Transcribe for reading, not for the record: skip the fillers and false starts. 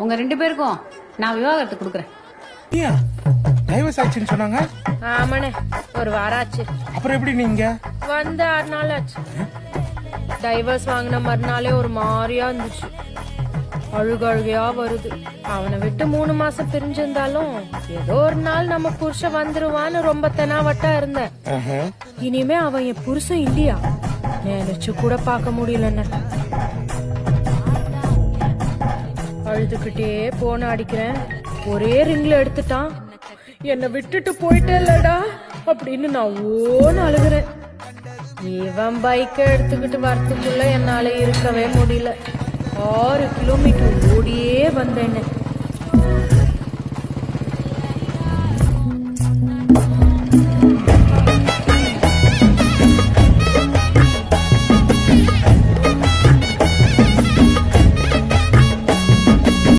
உங்க 2 பேருக்கும் நான் விவாகரத்து கொடுக்குறேன். டைவர்ஸ் ஆச்சுன்னு சொன்னாங்க. ஆமாண்ணே, ஒரு வாரம் ஆச்சு. அப்புறம் எப்படி நீங்க வந்து 6 நாள் ஆச்சு. டைவர்ஸ் வாங்கின மறுநாளே ஒரு மாதிரியா இருந்துச்சு. அழுகழுகையா வருது. அவனை விட்டு 3 மாசம் பிரிஞ்சிருந்தாலும் ஏதோ ஒரு நாள் நம்ம புருஷன் வந்துருவான்னு ரொம்ப தெனாவட்டா இருந்தேன். இனிமே அவன் என் புருஷன் இல்லையா நினைச்சு கூட பார்க்க முடியலன்னு அழுதுகிட்டே போன அடிக்கிறேன். ஒரே ரிங்ல எடுத்துட்டான். என்னை விட்டுட்டு போயிட்டே இல்லடா அப்படின்னு நான் ஓன்னு அழுகுறேன். இவன் பைக்க எடுத்துக்கிட்டு வரத்துக்குள்ள என்னால இருக்கவே முடியல. 6 கிலோமீட்டர் ஓடியே வந்தேன்னு.